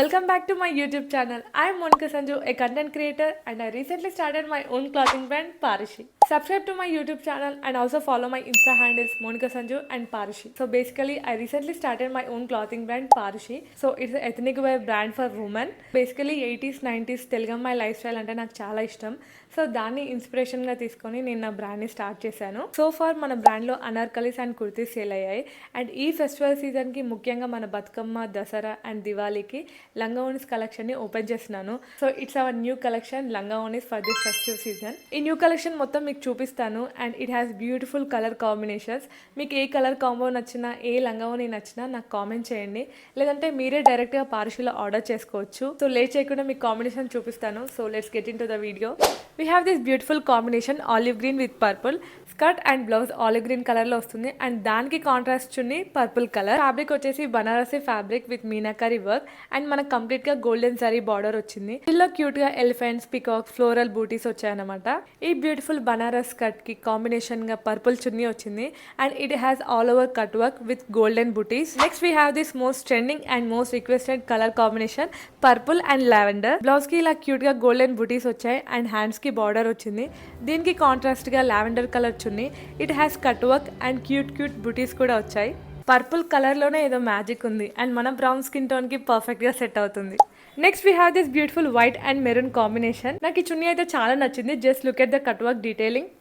Welcome back to my YouTube channel. I am Monica Sanju, a content creator, and I recently started my own clothing brand, Parishi. Subscribe to my YouTube channel and also follow my Insta handles Monica Sanju and Parishi. So basically, I recently started my own clothing brand, Parishi. So it's an ethnic wear brand for women. Basically 80s, 90s Telugu my lifestyle అంటే నాకు చాలా ఇష్టం. So దాన్ని ఇన్స్పిరేషన్గా తీసుకొని నేను నా బ్రాండ్ని స్టార్ట్ చేశాను. సో ఫార్ మన బ్రాండ్లో అనార్కలీస్ అండ్ కుర్తీస్ సేల్ అయ్యాయి. అండ్ ఈ ఫెస్టివల్ సీజన్కి ముఖ్యంగా మన బతుకమ్మ, దసరా అండ్ దివాళీకి లంగా ఓనీస్ కలెక్షన్ని ఓపెన్ చేస్తున్నాను. So it's our new collection లంగా ఓనీస్ ఫర్ దిస్ ఫెస్టివ్ సీజన్. ఈ న్యూ కలెక్షన్ మొత్తం మీకు చూపిస్తాను. And it has beautiful colour combinations. మీకు ఏ కలర్ కాంబో నచ్చినా, ఏ లంగా ఓనీ నచ్చినా నాకు కామెంట్ చేయండి. లేదంటే మీరే డైరెక్ట్గా పార్షిలో ఆర్డర్ చేసుకోవచ్చు. సో లేట్ చేయకుండా మీకు కాంబినేషన్ చూపిస్తాను. So let's get in to the video. We have this beautiful combination olive green with purple. Skirt and blouse olive green కలర్లో వస్తుంది. అండ్ దానికి కాంట్రాస్ట్ చున్నీ పర్పుల్ కలర్. ఫ్యాబ్రిక్ వచ్చేసి Banarasi fabric with meenakari work. And మనకు కంప్లీట్గా golden zari border వచ్చింది. ఇందులో క్యూట్గా elephants, peacocks, floral బూటీస్ వచ్చాయన్నమాట. ఈ బ్యూటిఫుల్ బనారస్ స్కర్ట్కి కాంబినేషన్గా పర్పుల్ చున్నీ వచ్చింది. And it has all over cut work with golden బూటీస్. Next we have this most trending and most requested colour combination purple and lavender. బ్లౌజ్కి ఇలా క్యూట్గా గోల్డెన్ బూటీస్ వచ్చాయి. అండ్ హ్యాండ్స్కి బార్డర్ వచ్చింది. దీనికి కాంట్రాస్ట్గా lavender colour chunni. It has cut work and cute బూటీస్ కూడా వచ్చాయి. పర్పుల్ కలర్లోనే ఏదో మ్యాజిక్ ఉంది. అండ్ మన బ్రౌన్ స్కిన్ టోన్కి పర్ఫెక్ట్గా సెట్ అవుతుంది. Next we have this beautiful white and maroon combination. నాకు ఈ చున్నీ అయితే చాలా నచ్చింది. Just look at the cut work detailing.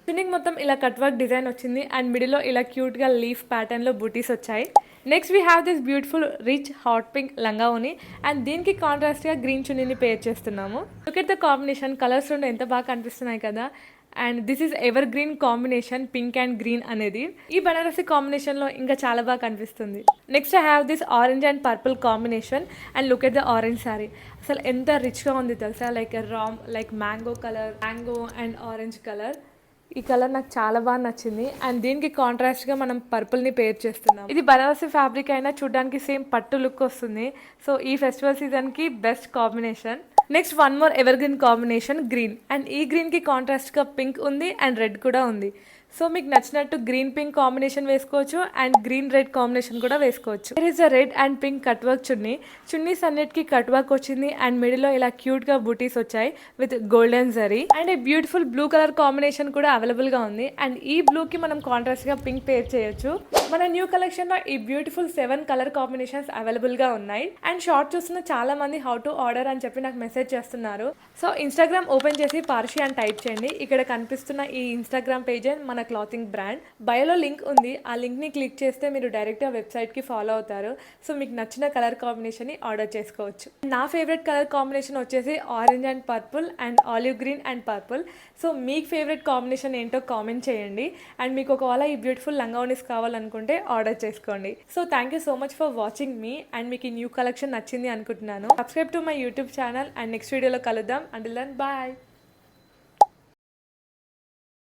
చున్నీకి మొత్తం ఇలా కట్ వర్క్ డిజైన్ వచ్చింది. అండ్ మిడిల్లో ఇలా క్యూట్గా లీఫ్ ప్యాటర్న్లో బూటీస్ వచ్చాయి. Next we have this beautiful rich hot pink లంగా ఓని. అండ్ దీనికి కాంట్రాస్ట్గా గ్రీన్ చున్నీని పేర్ చేస్తున్నాము. Look at the combination. Colours రెండు ఎంత బాగా కనిపిస్తున్నాయి కదా. And this is ever green combination, pink and green అనేది. ఈ బనారసి కాంబినేషన్లో ఇంకా చాలా బాగా కనిపిస్తుంది. Next I have this orange and purple combination. And look at the orange sari. అసలు ఎంత రిచ్గా ఉంది తెలుసా. Like mango colour, mango and orange colour. ఈ కలర్ నాకు చాలా బాగా నచ్చింది. అండ్ దీనికి కాంట్రాస్ట్గా మనం పర్పుల్ని పేర్ చేస్తున్నాం. ఇది బనారసి ఫ్యాబ్రిక్ అయినా చూడడానికి సేమ్ పట్టు లుక్ వస్తుంది. సో ఈ ఫెస్టివల్ సీజన్కి best combination. Next one more ever green combination green. And ఈ గ్రీన్కి కాంట్రాస్ట్గా పింక్ ఉంది అండ్ రెడ్ కూడా ఉంది. సో మీకు నచ్చినట్టు గ్రీన్ పింక్ కాంబినేషన్ వేసుకోవచ్చు. అండ్ గ్రీన్ రెడ్ కాంబినేషన్ కూడా వేసుకోవచ్చు. There is a red and pink cut work chunni. చున్నీస్ అన్నిటికీ కట్ వర్క్ వచ్చింది. అండ్ మిడిల్లో ఇలా క్యూట్గా బూటీస్ వచ్చాయి విత్ గోల్డెన్ జరీ. అండ్ ఈ బ్యూటిఫుల్ బ్లూ కలర్ కాంబినేషన్ కూడా అవైలబుల్గా ఉంది. అండ్ ఈ బ్లూకి మనం కాంట్రాస్ట్గా పింక్ పేర్ చేయొచ్చు. మన న్యూ కలెక్షన్లో ఈ బ్యూటిఫుల్ 7 కలర్ కాంబినేషన్స్ అవైలబుల్గా ఉన్నాయి. అండ్ షార్ట్ చూస్తున్న చాలా మంది హౌ టు ఆర్డర్ అని చెప్పి నాకు మెసేజ్ చేస్తున్నారు. సో ఇన్స్టాగ్రామ్ ఓపెన్ చేసి పార్షి అని టైప్ చేయండి. ఇక్కడ కనిపిస్తున్న ఈ ఇన్స్టాగ్రామ్ పేజ్ మన క్లాతింగ్ బ్రాండ్. బయోలో లింక్ ఉంది. ఆ లింక్ని క్లిక్ చేస్తే మీరు డైరెక్ట్గా వెబ్సైట్కి ఫాలో అవుతారు. సో మీకు నచ్చిన కలర్ కాంబినేషన్ని ఆర్డర్ చేసుకోవచ్చు. నా ఫేవరెట్ కలర్ కాంబినేషన్ వచ్చేసి orange and purple and olive green and purple. So మీకు ఫేవరెట్ కాంబినేషన్ ఏంటో కామెంట్ చేయండి. అండ్ మీకు ఒకవేళ ఈ బ్యూటిఫుల్ లంగావోనీస్ కావాలనుకుంటే ఆర్డర్ చేసుకోండి. So thank you so much for watching మీ. అండ్ మీకు ఈ న్యూ కలెక్షన్ నచ్చింది అనుకుంటున్నాను. Subscribe to my YouTube channel. And next వీడియోలో కలుద్దాం. Until then bye.